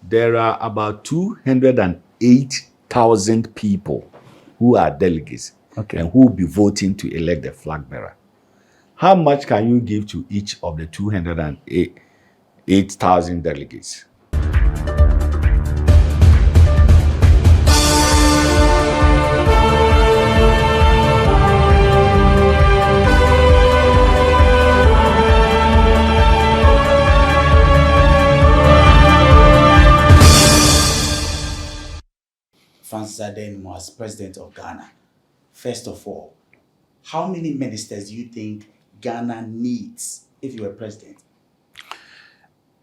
there are about 208,000 people who are delegates and who will be voting to elect the flag bearer. How much can you give to each of the 208,000 delegates? Francis Addai Nimoh as president of Ghana. First of all, how many ministers do you think Ghana needs if you were president?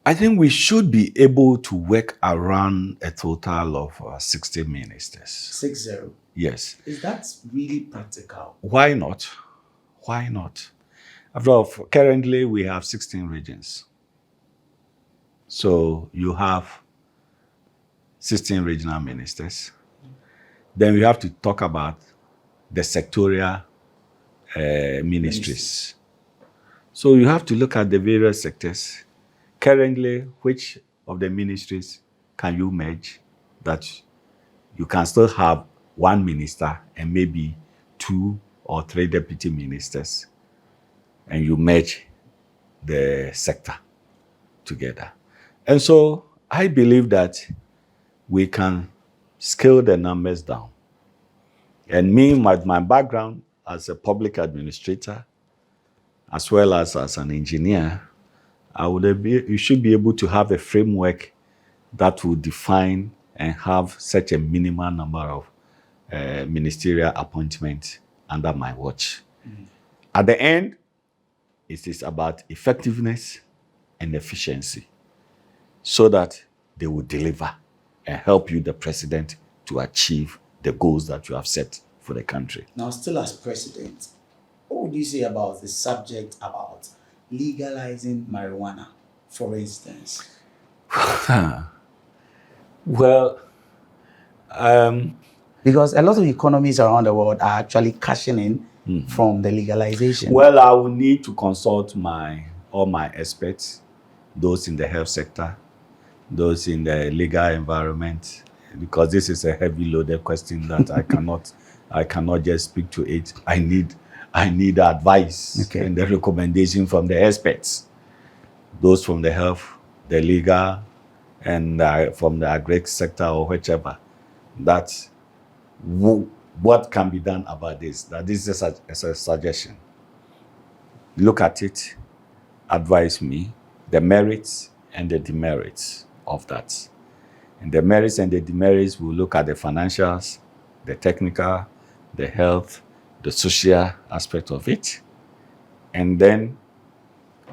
I think we should be able to work around a total of 60 ministers. 60? Yes. Is that really practical? Why not? Why not? After all, currently we have 16 regions. So you have 16 regional ministers. Then we have to talk about the sectorial ministries. So you have to look at the various sectors. Currently, which of the ministries can you merge that you can still have one minister and maybe 2 or 3 deputy ministers, and you merge the sector together. And so I believe that we can scale the numbers down. And me, with my background as a public administrator, as well as an engineer, you should be able to have a framework that will define and have such a minimal number of ministerial appointments under my watch. At the end, it is about effectiveness and efficiency so that they will deliver and help you, the president, to achieve the goals that you have set for the country. Now, still as president, what would you say about the subject about legalizing marijuana, for instance? Well, because a lot of economies around the world are actually cashing in from the legalization. Well, I will need to consult all my experts, those in the health sector, those in the legal environment, because this is a heavy loaded question that I cannot just speak to it. I need advice and the recommendation from the experts, those from the health, the legal, and from the agri sector or whichever. That's what can be done about this. That this is a suggestion. Look at it, advise me, the merits and the demerits of that. And the merits and the demerits will look at the financials, the technical, the health, the social aspect of it. And then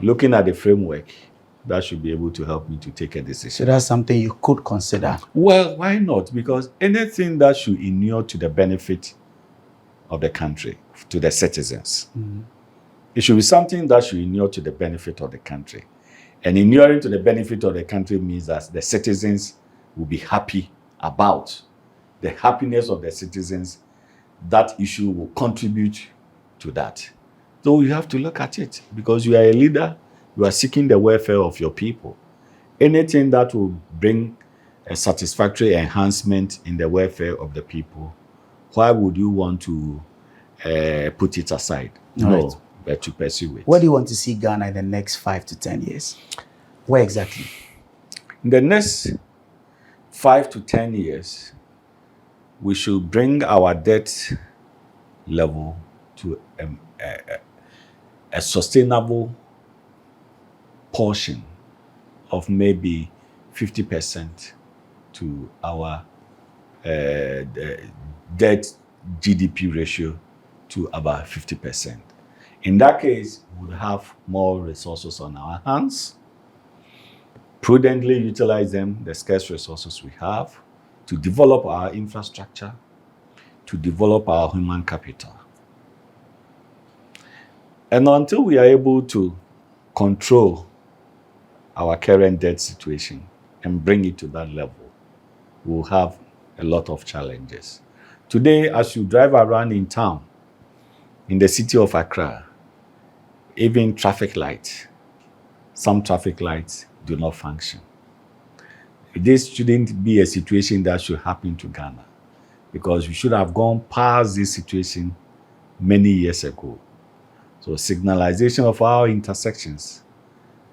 looking at the framework, that should be able to help me to take a decision. So that's something you could consider? Well, why not? Because anything that should inure to the benefit of the country, to the citizens, it should be something that should inure to the benefit of the country. And inuring to the benefit of the country means that the citizens will be happy about the happiness of the citizens. That issue will contribute to that. So you have to look at it, because you are a leader, you are seeking the welfare of your people. Anything that will bring a satisfactory enhancement in the welfare of the people, why would you want to put it aside? No, but to pursue it. Where do you want to see Ghana in the next 5 to 10 years? Where exactly? In the next 5 to 10 years, we should bring our debt level to a sustainable portion of maybe 50% to our debt GDP ratio to about 50%. In that case, we would have more resources on our hands, prudently utilize them, the scarce resources we have, to develop our infrastructure, to develop our human capital. And until we are able to control our current debt situation and bring it to that level, we'll have a lot of challenges. Today, as you drive around in town, in the city of Accra, even traffic lights, some traffic lights do not function. This shouldn't be a situation that should happen to Ghana, because we should have gone past this situation many years ago. So signalization of our intersections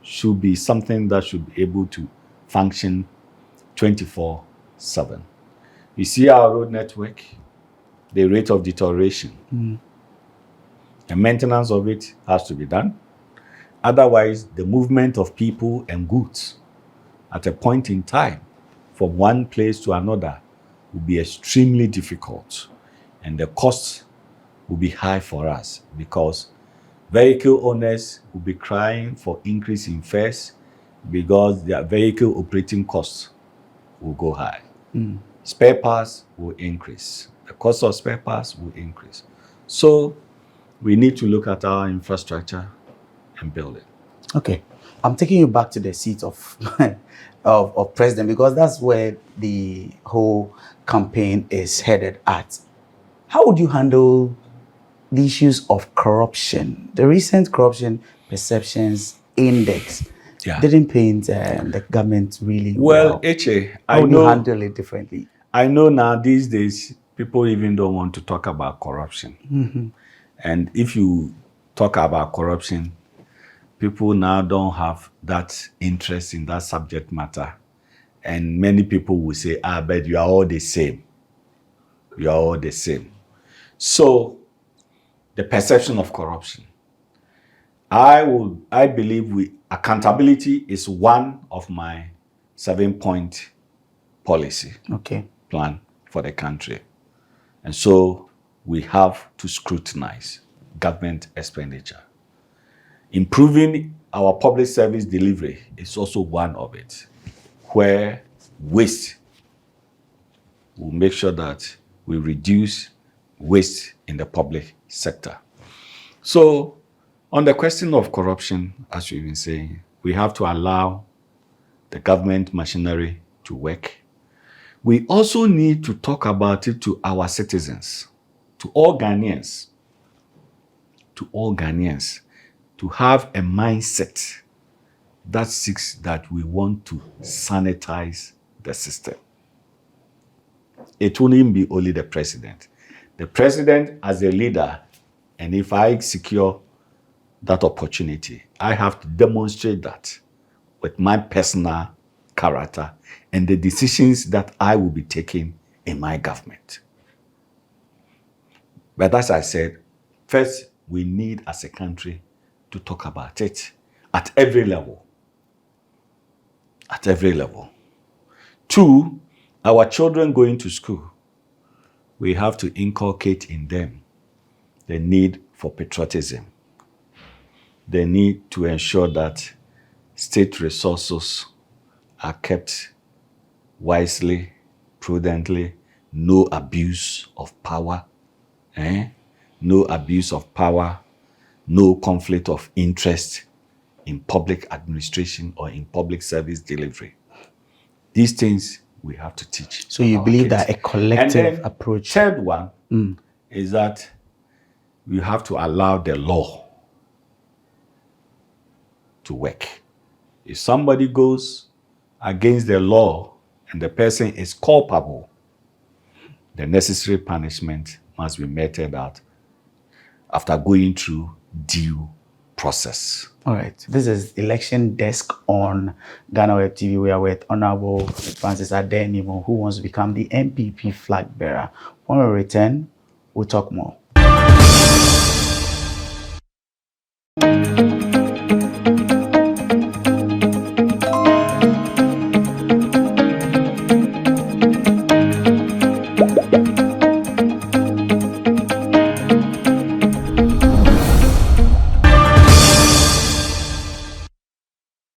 should be something that should be able to function 24/7. You see our road network, the rate of deterioration. The maintenance of it has to be done. Otherwise, the movement of people and goods at a point in time from one place to another will be extremely difficult. And the cost will be high for us, because vehicle owners will be crying for increase in fares because their vehicle operating costs will go high. Spare parts will increase. The cost of spare parts will increase. So we need to look at our infrastructure and build it. Okay. I'm taking you back to the seat of, of president, because that's where the whole campaign is headed at. How would you handle the issues of corruption? The recent corruption perceptions index didn't paint the government really well. Etsey, How would you handle it differently? I know now these days people even don't want to talk about corruption. And if you talk about corruption, people now don't have that interest in that subject matter. And many people will say, but you are all the same. You are all the same. So the perception of corruption. I believe accountability is one of my 7-point policy plan for the country. And so we have to scrutinize government expenditure. Improving our public service delivery is also one of it, where waste, will make sure that we reduce waste in the public sector. So on the question of corruption, as we've been saying, we have to allow the government machinery to work. We also need to talk about it to our citizens, to all Ghanaians, to have a mindset that seeks that we want to sanitize the system. It wouldn't be only the president. The president as a leader, and if I secure that opportunity, I have to demonstrate that with my personal character and the decisions that I will be taking in my government. But as I said, first, we need as a country to talk about it at every level. At every level. 2, our children going to school, we have to inculcate in them the need for patriotism. The need to ensure that state resources are kept wisely, prudently, no abuse of power, no abuse of power, no conflict of interest in public administration or in public service delivery. These things we have to teach. So you believe that a collective approach. Third one is that we have to allow the law to work. If somebody goes against the law and the person is culpable, the necessary punishment must be meted out after going through due process. All right. This is Election Desk on GhanaWeb TV. We are with Honorable Francis Addai Nimoh, who wants to become the MPP flag bearer. When we return, we'll talk more.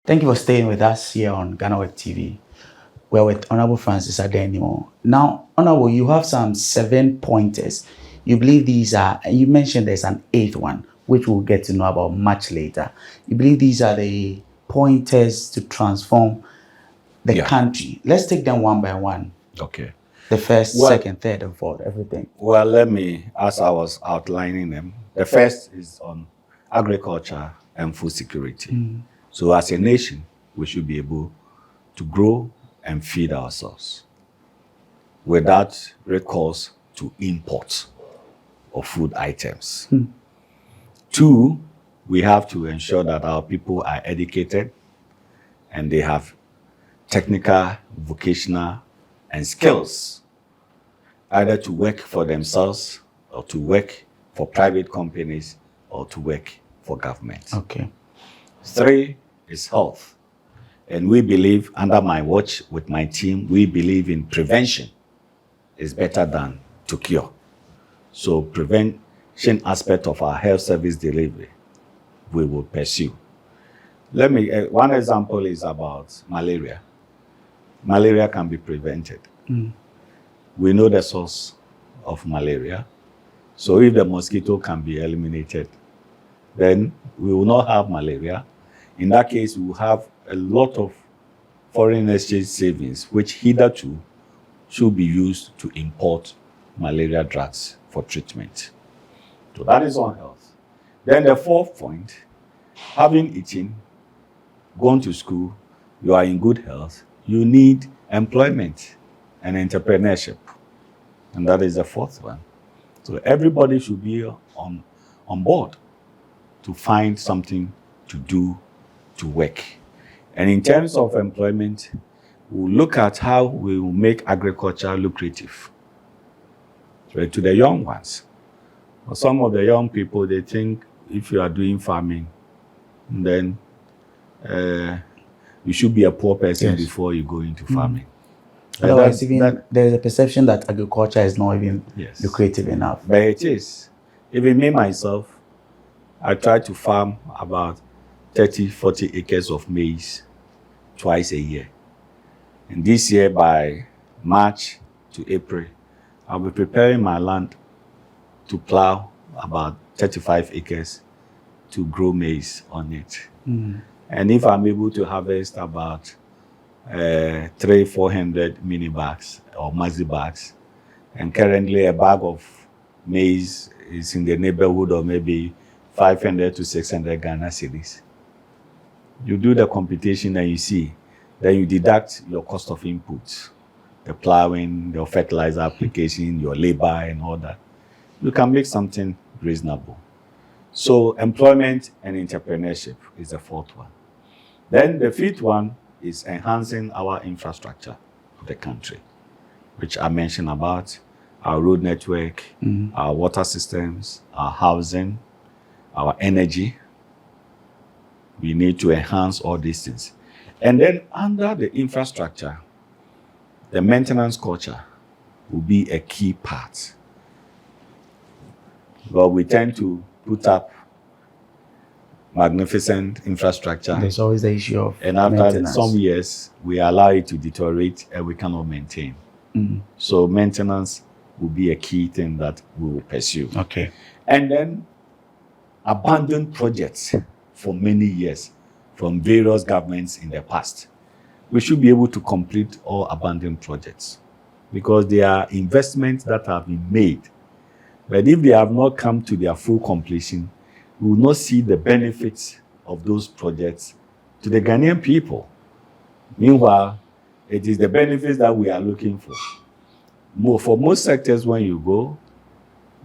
Thank you for staying with us here on GhanaWeb TV. We're with Honorable Francis Addai Nimoh. Now, Honorable, you have some 7 pointers. You believe these are, and you mentioned there's an 8th one, which we'll get to know about much later. You believe these are the pointers to transform the country. Let's take them one by one. Okay. The first, second, third, and fourth, everything. Well, let me, as I was outlining them, the first is on agriculture and food security. So as a nation, we should be able to grow and feed ourselves without recourse to import of food items. 2, we have to ensure that our people are educated and they have technical, vocational, and skills, either to work for themselves or to work for private companies or to work for government. Okay. 3 is health. And we believe, under my watch with my team, we believe in prevention is better than to cure. So prevention aspect of our health service delivery, we will pursue. Let me, one example is about malaria. Malaria can be prevented. We know the source of malaria. So if the mosquito can be eliminated, then we will not have malaria. In that case, we will have a lot of foreign exchange savings, which hitherto should be used to import malaria drugs for treatment. So that is on health. Then the 4th point, having eaten, gone to school, you are in good health, you need employment and entrepreneurship. And that is the 4th one. So everybody should be on board to find something to do, to work. And in terms of employment, we'll look at how we will make agriculture lucrative. So to the young ones. For some of the young people, they think if you are doing farming, then you should be a poor person before you go into farming. Otherwise, there's a perception that agriculture is not even lucrative enough. But it is. Even me, myself, I try to farm about 30, 40 acres of maize twice a year. And this year, by March to April, I'll be preparing my land to plow about 35 acres to grow maize on it. And if I'm able to harvest about 300-400 mini bags or maxi bags, and currently a bag of maize is in the neighborhood of maybe 500 to 600 Ghana cedis. You do the computation and you see, then you deduct your cost of inputs, the plowing, the fertilizer application, your labor and all that. You can make something reasonable. So employment and entrepreneurship is the 4th one. Then the 5th one is enhancing our infrastructure of the country, which I mentioned about our road network, our water systems, our housing, our energy. We need to enhance all these things. And then under the infrastructure, the maintenance culture will be a key part. But we tend to put up magnificent infrastructure. There's always the issue of and after maintenance. some years, we allow it to deteriorate and we cannot maintain. So maintenance will be a key thing that we will pursue. Okay. And then abandoned projects for many years from various governments in the past. We should be able to complete all abandoned projects because they are investments that have been made. But if they have not come to their full completion, we will not see the benefits of those projects to the Ghanaian people. Meanwhile, it is the benefits that we are looking for. For most sectors, when you go,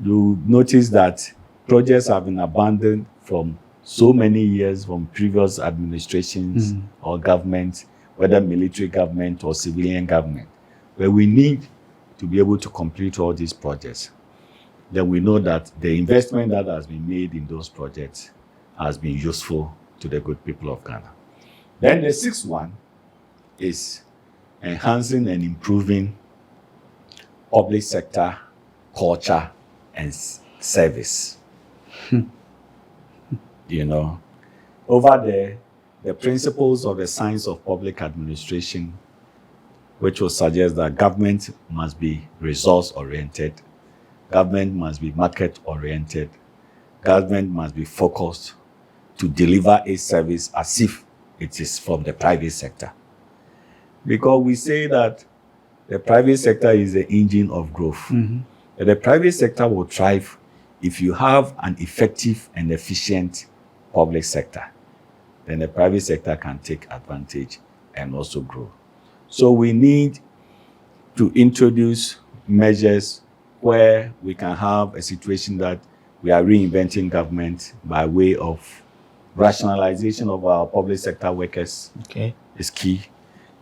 you notice that projects have been abandoned from so many years from previous administrations or governments, whether military government or civilian government, where we need to be able to complete all these projects. Then we know that the investment that has been made in those projects has been useful to the good people of Ghana. Then the 6th one is enhancing and improving public sector culture and service. You know, over there, the principles of the science of public administration, which will suggest that government must be resource-oriented, government must be market-oriented, government must be focused to deliver a service as if it is from the private sector. Because we say that the private sector is the engine of growth. But the private sector will thrive if you have an effective and efficient public sector. Then the private sector can take advantage and also grow. So we need to introduce measures where we can have a situation that we are reinventing government by way of rationalization of our public sector workers. Okay. Is key.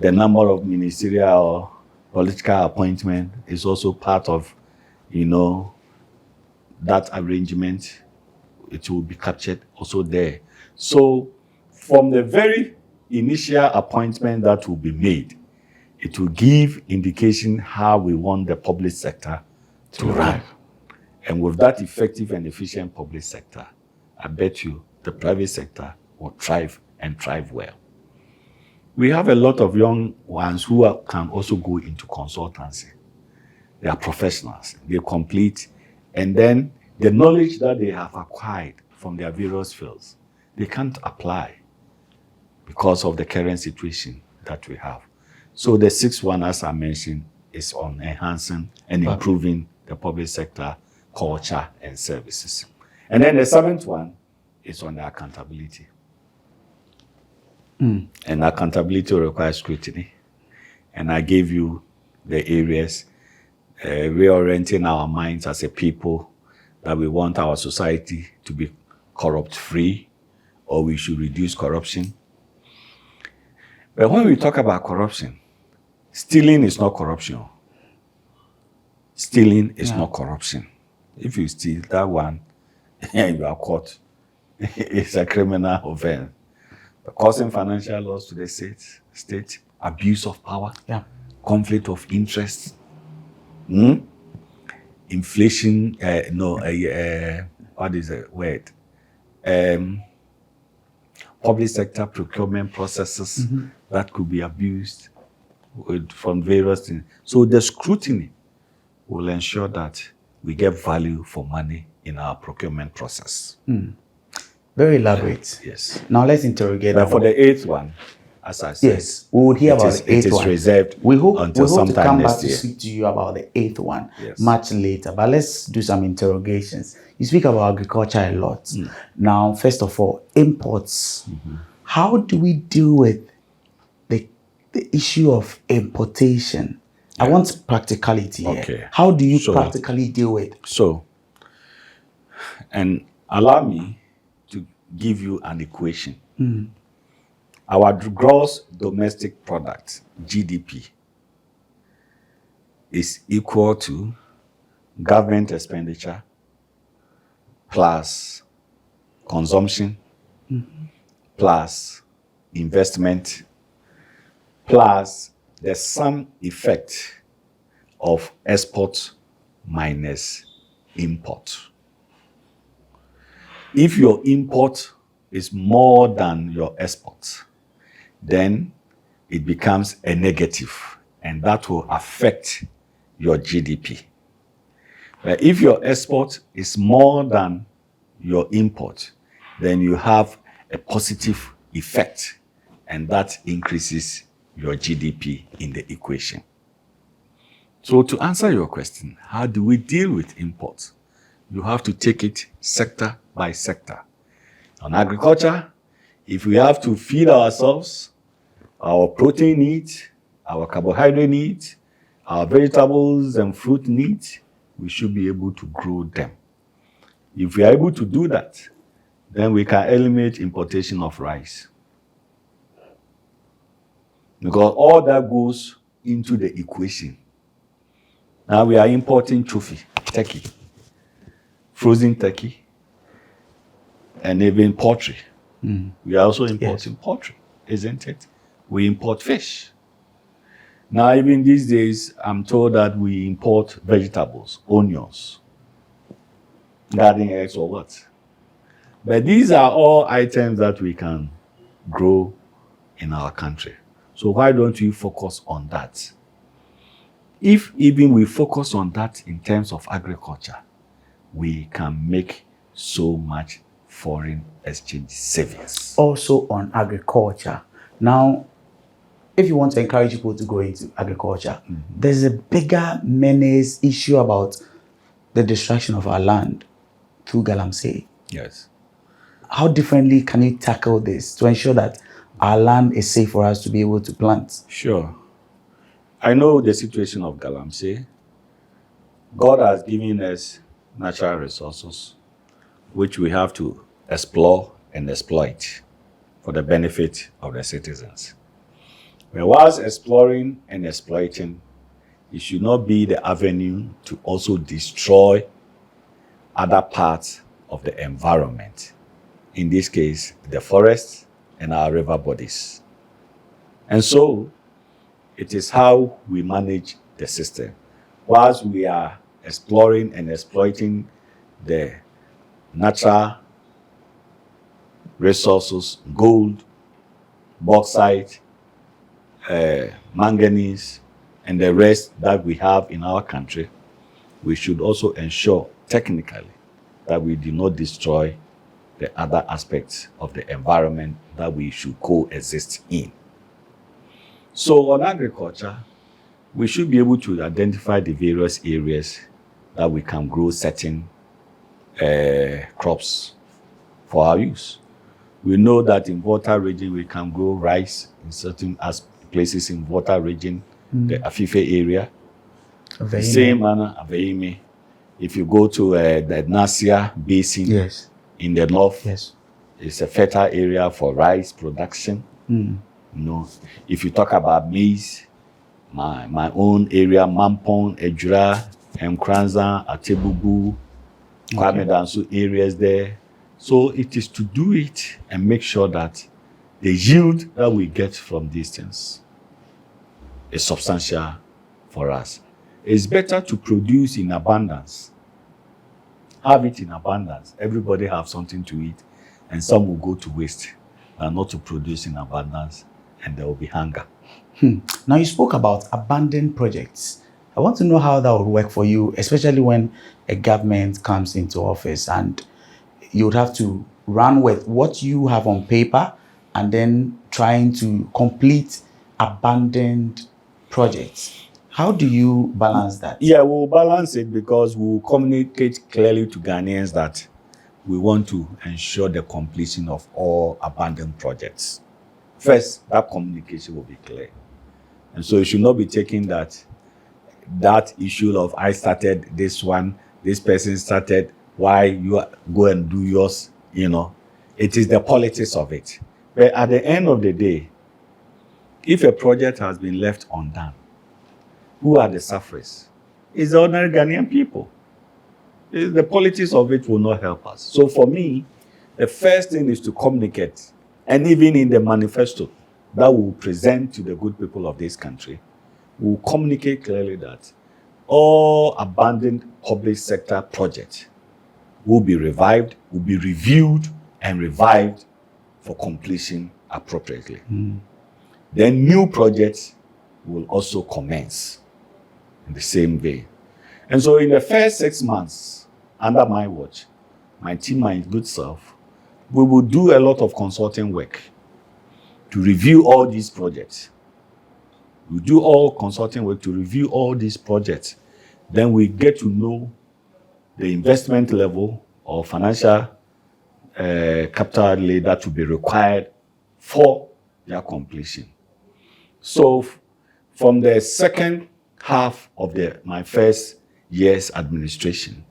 The number of ministerial or political appointment is also part of, that arrangement. It will be captured also there. So from the very initial appointment that will be made, it will give indication how we want the public sector to run. And with that effective and efficient public sector, I bet you the private sector will thrive and thrive well. We have a lot of young ones who can also go into consultancy. They are professionals. They complete, and then the knowledge that they have acquired from their various fields, they can't apply because of the current situation that we have. So the sixth one, as I mentioned, is on enhancing and improving the public sector culture and services. And then the seventh one is on the accountability. And accountability requires scrutiny. And I gave you the areas, reorienting our minds as a people, that we want our society to be corrupt-free, or we should reduce corruption. But when we talk about corruption, stealing is not corruption. Stealing is not corruption. If you steal that one, you are caught. It's a criminal offense. Causing financial loss to the state, abuse of power, conflict of interest, inflation, what is the word? Public sector procurement processes that could be abused from various things. So the scrutiny will ensure that we get value for money in our procurement process. Very elaborate. Yes. Now let's interrogate. But for the eighth one, as I said, yes, we would hear about the eighth one. It is reserved we hope until to sometime come next back year. to speak to you about the eighth one Yes. much later. But let's do some interrogations. You speak about agriculture a lot. Now, first of all, imports. How do we deal with the issue of importation? I want practicality here. Okay. How do you practically deal with? So, and allow me to give you an equation. Our gross domestic product, GDP, is equal to government expenditure plus consumption plus investment plus the sum effect of export minus import. If your import is more than your export, then it becomes a negative, and that will affect your GDP. But if your export is more than your import, then you have a positive effect, and that increases your GDP in the equation. So to answer your question, how do we deal with imports? You have to take it sector by sector. On agriculture, if we have to feed ourselves, our protein needs, our carbohydrate needs, our vegetables and fruit needs, we should be able to grow them. If we are able to do that, then we can eliminate importation of rice. Because all that goes into the equation. Now we are importing turkey, frozen turkey, and even poultry. We are also importing poultry, isn't it? We import fish. Now, even these days, I'm told that we import vegetables, onions, garden eggs or what. But these are all items that we can grow in our country. So why don't we focus on that? If even we focus on that in terms of agriculture, we can make so much foreign exchange savings. Also on agriculture. Now, if you want to encourage people to go into agriculture, there's a bigger menace issue about the destruction of our land through galamsey. Yes. How differently can you tackle this to ensure that our land is safe for us to be able to plant? Sure. I know the situation of Galamsey. God has given us natural resources which we have to explore and exploit for the benefit of the citizens. But whilst exploring and exploiting, it should not be the avenue to also destroy other parts of the environment. In this case, the forests and our river bodies. And so, it is how we manage the system. Whilst we are exploring and exploiting the natural resources, gold, bauxite, manganese, and the rest that we have in our country, we should also ensure technically that we do not destroy the other aspects of the environment that we should coexist in. So on agriculture, we should be able to identify the various areas that we can grow certain crops for our use. We know that in water region, we can grow rice in certain places in water region, the Afife area. The same manner, Aveime. If you go to the Nasia Basin Yes. in the north, Yes. it's a fertile area for rice production. You know, if you talk about maize, my own area, Mampong, Ejura, Mkranza, Atebubu, Kwame Danso areas there. So it is to do it and make sure that the yield that we get from these things is substantial for us. It's better to produce in abundance. Have it in abundance. Everybody have something to eat, and some will go to waste, and not to produce in abundance, and there will be hunger. Now, you spoke about abandoned projects. I want to know how that would work for you, especially when a government comes into office and you would have to run with what you have on paper and then trying to complete abandoned projects. How do you balance that? Yeah, we'll balance it because we'll communicate clearly to Ghanaians that we want to ensure the completion of all abandoned projects. First, that communication will be clear. And so it should not be taken that issue of I started this one, this person started, why you go and do yours, you know. It is the politics of it. But at the end of the day, if a project has been left undone, who are the sufferers? It's the ordinary Ghanaian people. The politics of it will not help us. So for me, the first thing is to communicate. And even in the manifesto that we will present to the good people of this country, we will communicate clearly that all abandoned public sector projects will be revived, will be reviewed and revived for completion appropriately. Then new projects will also commence in the same way. And so in the first 6 months, under my watch, my team, my good self, we will do a lot of consulting work to review all these projects. We do all consulting work to review all these projects. Then we get to know the investment level or financial capital outlay that will be required for their completion. So from the second half of my first year's administration,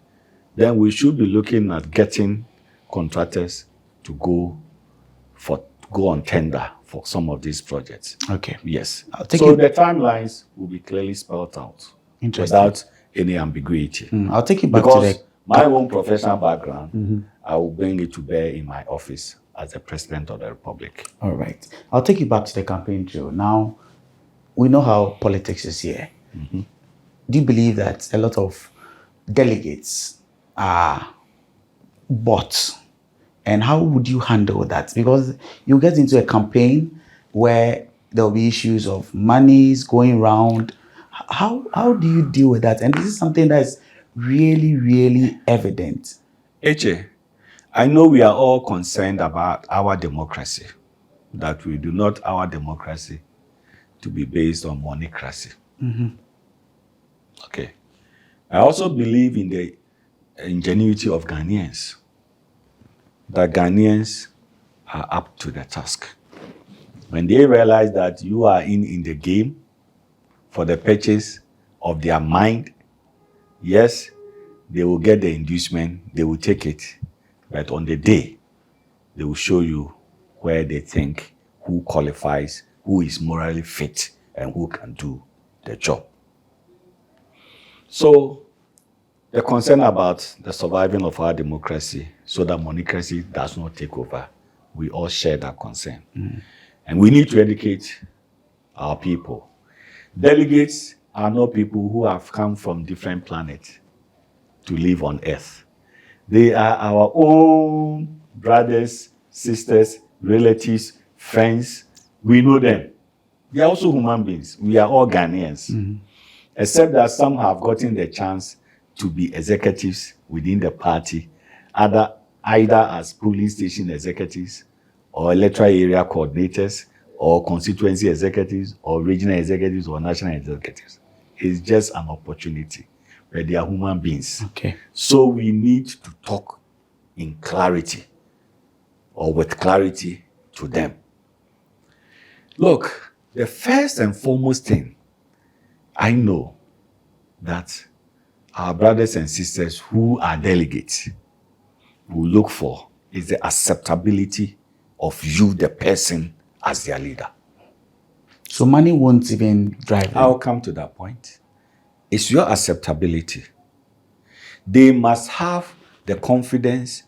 then we should be looking at getting contractors to go on tender for some of these projects. Okay. Yes. So the timelines will be clearly spelled out without any ambiguity. I'll take you back because to my own professional background, I will bring it to bear in my office as the President of the Republic. All right. I'll take you back to the campaign trail. Now, we know how politics is here. Do you believe that a lot of delegates are bots? And how would you handle that? Because you get into a campaign where there'll be issues of monies going around. How do you deal with that? And this is something that is really, really evident. Etsey, I know we are all concerned about our democracy, that we do not our democracy to be based on moneycracy. Okay. I also believe in the ingenuity of Ghanaians, that Ghanaians are up to the task. When they realize that you are in the game, for the purchase of their mind. Yes, they will get the inducement, they will take it, but on the day, they will show you where they think who qualifies, who is morally fit, and who can do the job. So, the concern about the surviving of our democracy so that monocracy does not take over, we all share that concern. And we need to educate our people. Delegates are not people who have come from different planets to live on Earth. They are our own brothers, sisters, relatives, friends. We know them. They are also human beings. We are all Ghanaians. Except that some have gotten the chance to be executives within the party, either as police station executives or electoral area coordinators or constituency executives or regional executives or national executives. It's just an opportunity, but they are human beings. Okay. So we need to talk in clarity or with clarity to them. Look, the first and foremost thing I know that our brothers and sisters who are delegates will look for is the acceptability of you, the person, as their leader. So money won't even drive them. I'll come to that point. It's your acceptability. They must have the confidence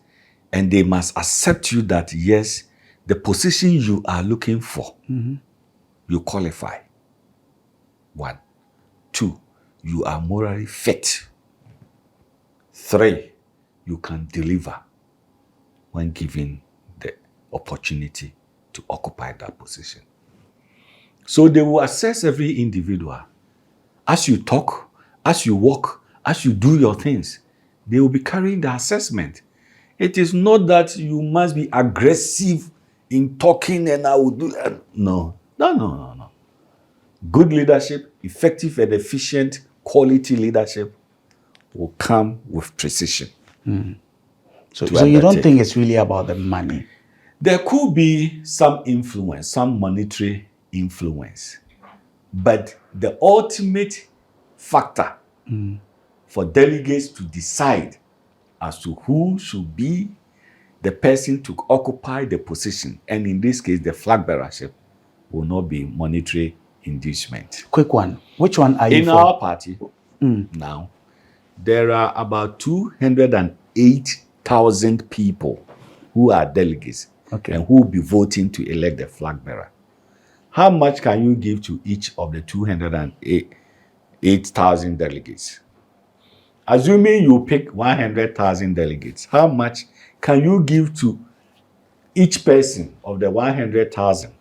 and they must accept you that, yes, the position you are looking for, you qualify. 1. 2, you are morally fit. 3, you can deliver when given the opportunity to occupy that position. So they will assess every individual. As you talk, as you walk, as you do your things, they will be carrying the assessment. It is not that you must be aggressive in talking and I will do that. No. Good leadership, effective and efficient quality leadership will come with precision. So you don't think it's really about the money? There could be some influence, some monetary influence. But the ultimate factor for delegates to decide as to who should be the person to occupy the position, and in this case, the flag bearership, will not be monetary inducement. Quick one. Which one are you in for? our party now, there are about 208,000 people who are delegates and who will be voting to elect the flag bearer. How much can you give to each of the 208,000 delegates? Assuming you pick 100,000 delegates, how much can you give to each person of the 100,000?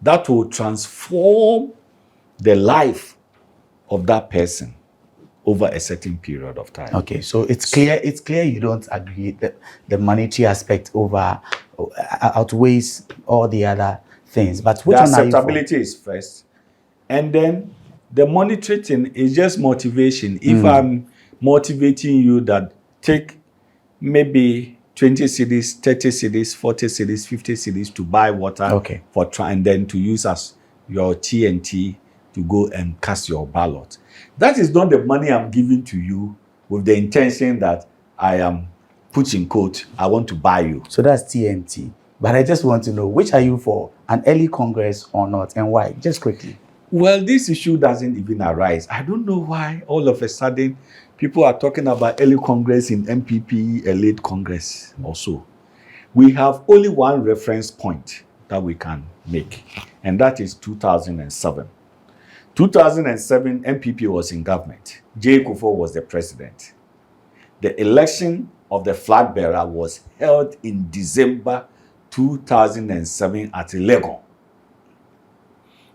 That will transform the life of that person over a certain period of time. Okay, so it's clear you don't agree that the monetary aspect outweighs all the other things. But which one are you for? Acceptability is first. And then the monetary thing is just motivation. If I'm motivating you that take maybe 20 cedis, 30 cedis, 40 cedis, 50 cedis to buy water for and then to use as your TNT to go and cast your ballot. That is not the money I'm giving to you with the intention that I am, put in quote, I want to buy you. So that's TNT. But I just want to know, which are you for? An early Congress or not, and why? Just quickly. Well, this issue doesn't even arise. I don't know why all of a sudden people are talking about early Congress in MPP, a late Congress also. We have only one reference point that we can make, and that is 2007. 2007, MPP was in government. J. Kufuor was the president. The election of the flag bearer was held in December 2007 at Legon.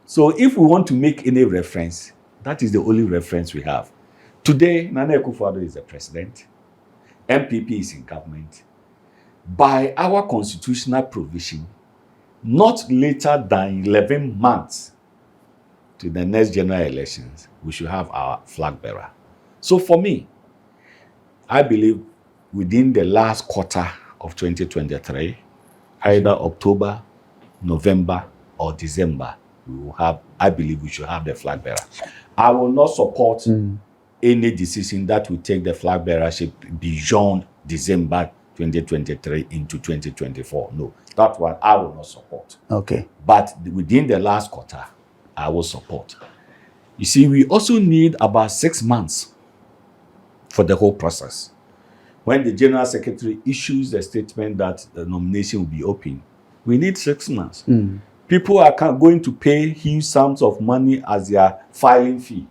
So if we want to make any reference, that is the only reference we have. Today, Nana Akufo-Addo is the president. MPP is in government. By our constitutional provision, not later than 11 months to the next general elections, we should have our flag bearer. So for me, I believe within the last quarter of 2023, either October, November, or December, I believe we should have the flag bearer. I will not support any decision that will take the flag bearership beyond December 2023 into 2024. No, that one I will not support. Okay. But within the last quarter, I will support. You see, we also need about 6 months for the whole process. When the General Secretary issues a statement that the nomination will be open, we need 6 months. People are going to pay huge sums of money as their filing fee.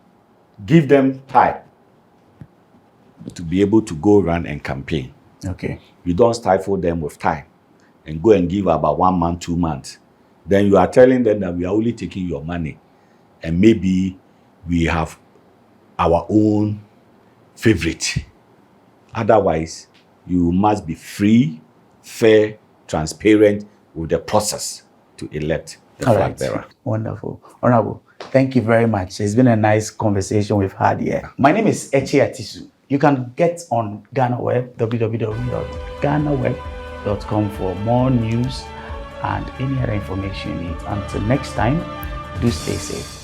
Give them time to be able to go run and campaign. Okay. You don't stifle them with time and go and give about 1 month, 2 months. Then you are telling them that we are only taking your money and maybe we have our own favorite. Otherwise, you must be free, fair, transparent with the process to elect the flag bearer. Wonderful. Honorable, thank you very much. It's been a nice conversation we've had here. My name is Etsey Atisu. You can get on GhanaWeb, www.ghanaweb.com for more news and any other information you need. Until next time, do stay safe.